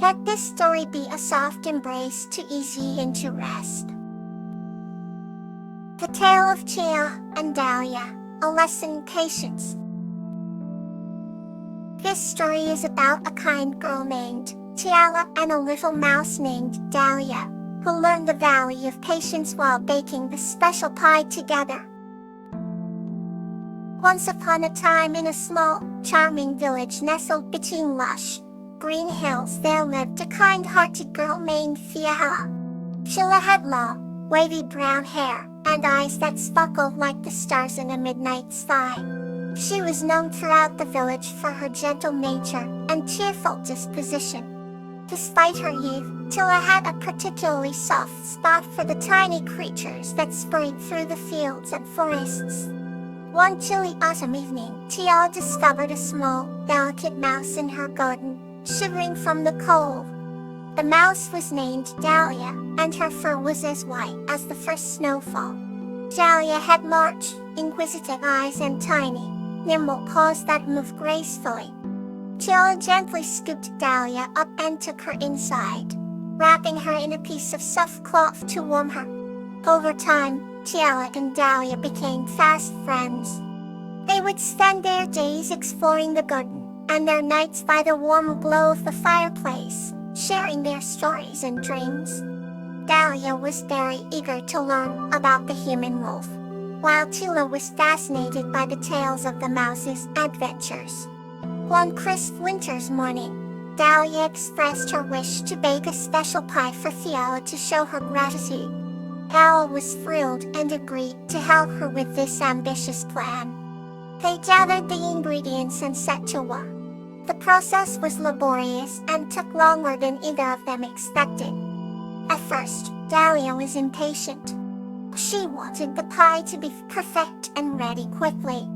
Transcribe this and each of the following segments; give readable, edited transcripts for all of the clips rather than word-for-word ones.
Let this story be a soft embrace to ease ye into rest. The Tale of Tiara and Dahlia, a lesson in patience. This story is about a kind girl named Tiara and a little mouse named Dahlia, who learned the value of patience while baking the special pie together. Once upon a time in a small, charming village nestled between lush, green hills there lived a kind-hearted girl named Tiara. Sheila had long, wavy brown hair, and eyes that sparkled like the stars in a midnight sky. She was known throughout the village for her gentle nature and cheerful disposition. Despite her youth, Tila had a particularly soft spot for the tiny creatures that scurried through the fields and forests. One chilly autumn evening, Tila discovered a small, delicate mouse in her garden, shivering from the cold. The mouse was named Dahlia, and her fur was as white as the first snowfall. Dahlia had large, inquisitive eyes and tiny, nimble paws that moved gracefully. Tila gently scooped Dahlia up and took her inside, wrapping her in a piece of soft cloth to warm her. Over time, Tila and Dahlia became fast friends. They would spend their days exploring the garden, and their nights by the warm glow of the fireplace, sharing their stories and dreams. Dahlia was very eager to learn about the human wolf, while Tila was fascinated by the tales of the mouse's adventures. One crisp winter's morning, Dahlia expressed her wish to bake a special pie for Tila to show her gratitude. Tila was thrilled and agreed to help her with this ambitious plan. They gathered the ingredients and set to work. The process was laborious and took longer than either of them expected. At first, Dahlia was impatient. She wanted the pie to be perfect and ready quickly.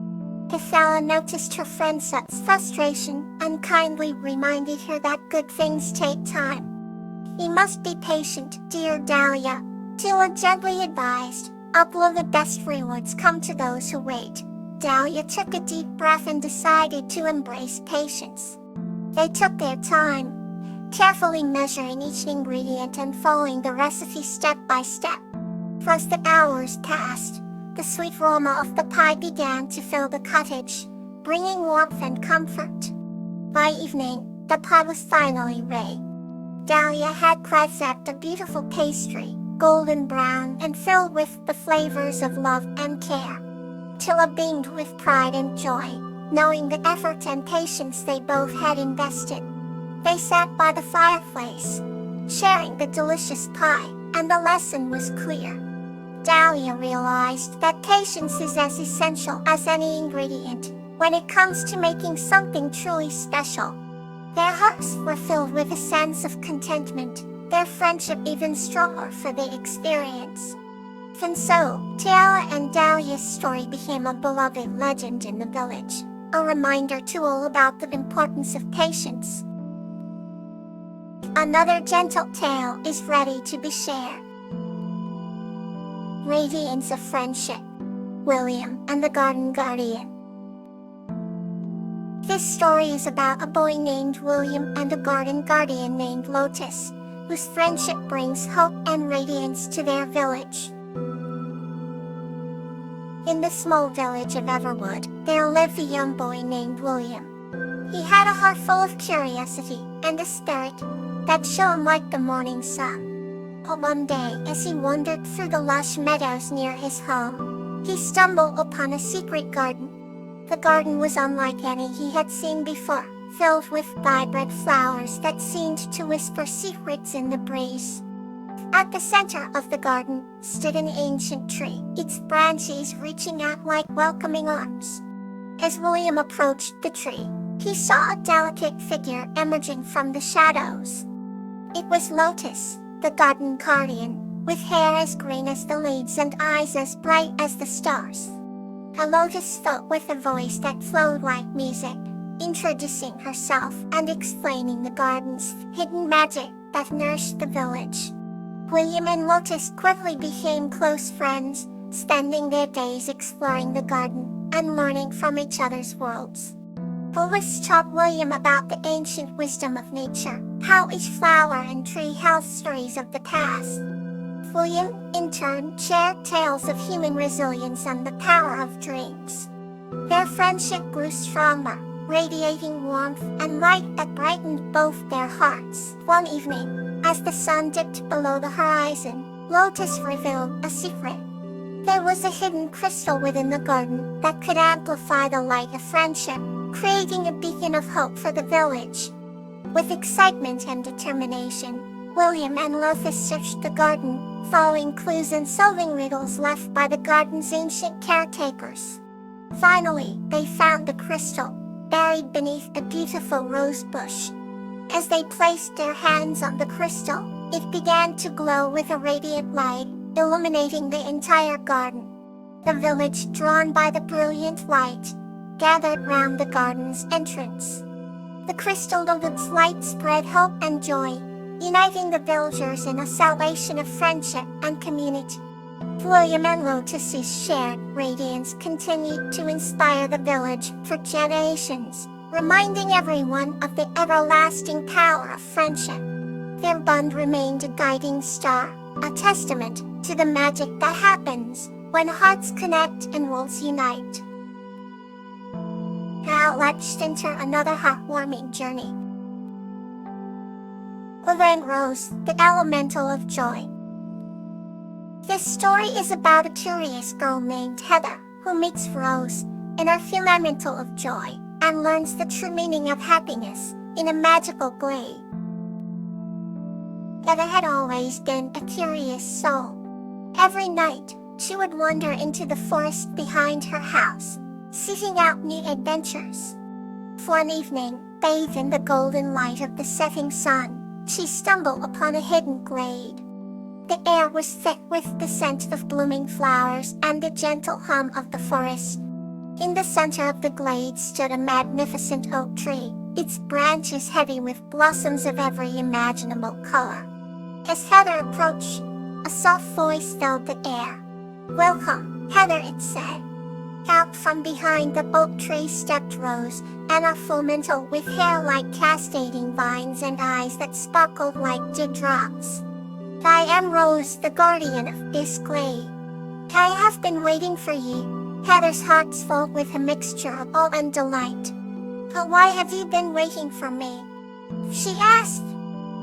Tila noticed her friend's frustration and kindly reminded her that good things take time. "You must be patient, dear Dahlia," Tila gently advised. "All the best rewards come to those who wait." Dahlia took a deep breath and decided to embrace patience. They took their time, carefully measuring each ingredient and following the recipe step by step. As the hours passed, the sweet aroma of the pie began to fill the cottage, bringing warmth and comfort. By evening, the pie was finally ready. Dahlia had crafted a beautiful pastry, golden brown and filled with the flavors of love and care. Tila beamed with pride and joy, knowing the effort and patience they both had invested. They sat by the fireplace, sharing the delicious pie, and the lesson was clear. Dahlia realized that patience is as essential as any ingredient when it comes to making something truly special. Their hearts were filled with a sense of contentment, their friendship even stronger for the experience. And so, Tiara and Dahlia's story became a beloved legend in the village, a reminder to all about the importance of patience. Another gentle tale is ready to be shared. Radiance of Friendship, William and the Garden Guardian. This story is about a boy named William and a garden guardian named Lotus, whose friendship brings hope and radiance to their village. In the small village of Everwood, there lived a young boy named William. He had a heart full of curiosity and a spirit that shone like the morning sun. But one day, as he wandered through the lush meadows near his home, he stumbled upon a secret garden. The garden was unlike any he had seen before, filled with vibrant flowers that seemed to whisper secrets in the breeze. At the center of the garden stood an ancient tree, its branches reaching out like welcoming arms. As William approached the tree, he saw a delicate figure emerging from the shadows. It was Lotus, the garden guardian, with hair as green as the leaves and eyes as bright as the stars. Lotus spoke with a voice that flowed like music, introducing herself and explaining the garden's hidden magic that nourished the village. William and Lotus quickly became close friends, spending their days exploring the garden and learning from each other's worlds. Boris taught William about the ancient wisdom of nature, how each flower and tree held stories of the past. William, in turn, shared tales of human resilience and the power of dreams. Their friendship grew stronger, radiating warmth and light that brightened both their hearts. One evening, as the sun dipped below the horizon, Lotus revealed a secret. There was a hidden crystal within the garden that could amplify the light of friendship, creating a beacon of hope for the village. With excitement and determination, William and Lotus searched the garden, following clues and solving riddles left by the garden's ancient caretakers. Finally, they found the crystal, buried beneath a beautiful rose bush. As they placed their hands on the crystal, it began to glow with a radiant light, illuminating the entire garden. The village, drawn by the brilliant light, gathered round the garden's entrance. The crystal of its light spread hope and joy, uniting the villagers in a celebration of friendship and community. William and Lotus's shared radiance continued to inspire the village for generations, reminding everyone of the everlasting power of friendship. Their bond remained a guiding star, a testament to the magic that happens when hearts connect and worlds unite. Now let's enter another heartwarming journey. Laverne Rose, the Elemental of Joy. This story is about a curious girl named Heather, who meets Rose, an elemental of joy, and learns the true meaning of happiness in a magical glade. Heather had always been a curious soul. Every night, she would wander into the forest behind her house, seeking out new adventures. One evening, bathed in the golden light of the setting sun, she stumbled upon a hidden glade. The air was thick with the scent of blooming flowers and the gentle hum of the forest. In the center of the glade stood a magnificent oak tree, its branches heavy with blossoms of every imaginable color. As Heather approached, a soft voice filled the air. "Welcome, Heather," it said. Out from behind the oak tree stepped Rose, an elemental with hair like cascading vines and eyes that sparkled like dewdrops. "I am Rose, the guardian of this glade. I have been waiting for you." Heather's heart swelled with a mixture of awe and delight. "But why have you been waiting for me?" she asked.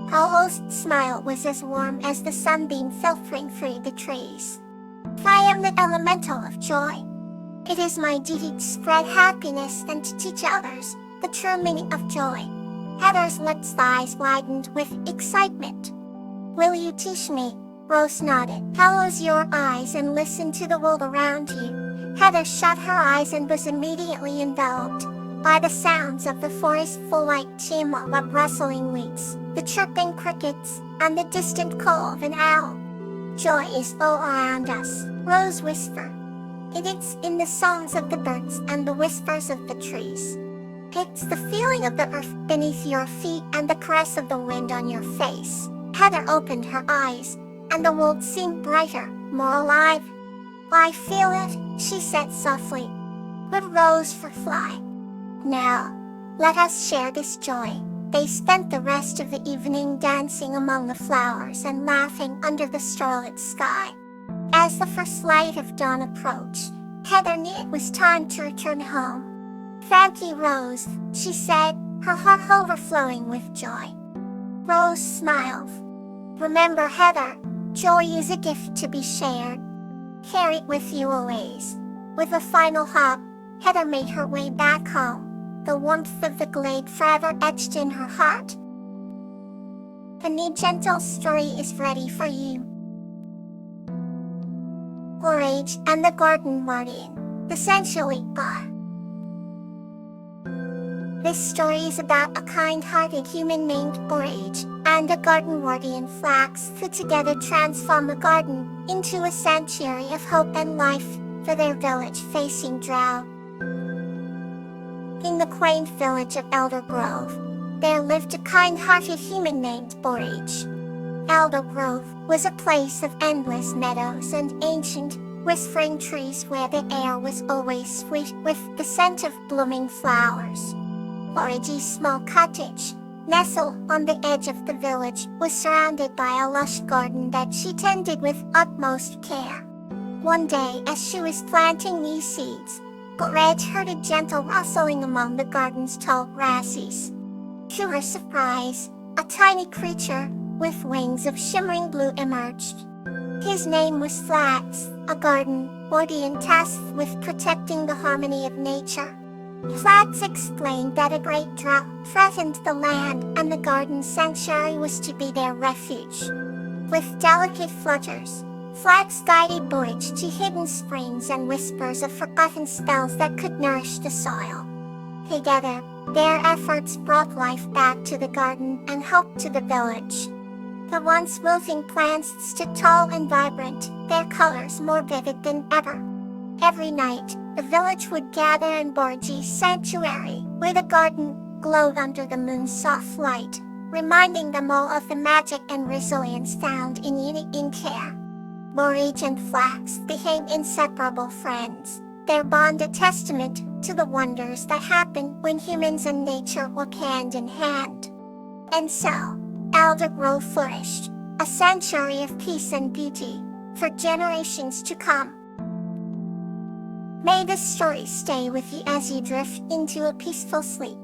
Her host's smile was as warm as the sunbeam filtering through the trees. "I am the elemental of joy. It is my duty to spread happiness and to teach others the true meaning of joy." Heather's lips' eyes widened with excitement. "Will you teach me?" Rose nodded. "Close your eyes and listen to the world around you." Heather shut her eyes and was immediately enveloped by the sounds of the forest full like tumult of rustling leaves, the chirping crickets, and the distant call of an owl. "Joy is all around us," Rose whispered. "It is in the songs of the birds and the whispers of the trees. It's the feeling of the earth beneath your feet and the caress of the wind on your face." Heather opened her eyes, and the world seemed brighter, more alive. "I feel it," she said softly. "Good Rose for fly. Now, let us share this joy." They spent the rest of the evening dancing among the flowers and laughing under the starlit sky. As the first light of dawn approached, Heather knew it was time to return home. "Thank you, Rose," she said, her heart overflowing with joy. Rose smiled. "Remember, Heather, joy is a gift to be shared. Carry it with you always." With a final hug, Heather made her way back home, the warmth of the glade forever etched in her heart. A new gentle story is ready for you. Borage and the Garden Guardian, the Sensually Bar. This story is about a kind-hearted human named Borage and a garden guardian Flax who together transform a garden into a sanctuary of hope and life for their village facing drought. In the quaint village of Elder Grove, there lived a kind-hearted human named Borage. Elder Grove was a place of endless meadows and ancient, whispering trees where the air was always sweet with the scent of blooming flowers. Borgi's small cottage, nestled on the edge of the village, was surrounded by a lush garden that she tended with utmost care. One day, as she was planting new seeds, Borgi heard a gentle rustling among the garden's tall grasses. To her surprise, a tiny creature, with wings of shimmering blue, emerged. His name was Flax, a garden guardian tasked with protecting the harmony of nature. Flax explained that a great drought threatened the land and the garden sanctuary was to be their refuge. With delicate flutters, Flax guided Borgi to hidden springs and whispers of forgotten spells that could nourish the soil. Together, their efforts brought life back to the garden and hope to the village. The once wilting plants stood tall and vibrant, their colors more vivid than ever. Every night, the village would gather in Borgi's sanctuary, where the garden glowed under the moon's soft light, reminding them all of the magic and resilience found in unity and care. Borgi and Flax became inseparable friends, their bond a testament to the wonders that happen when humans and nature work hand in hand. And so, Elder Grove flourished, a sanctuary of peace and beauty, for generations to come. May this story stay with you as you drift into a peaceful sleep.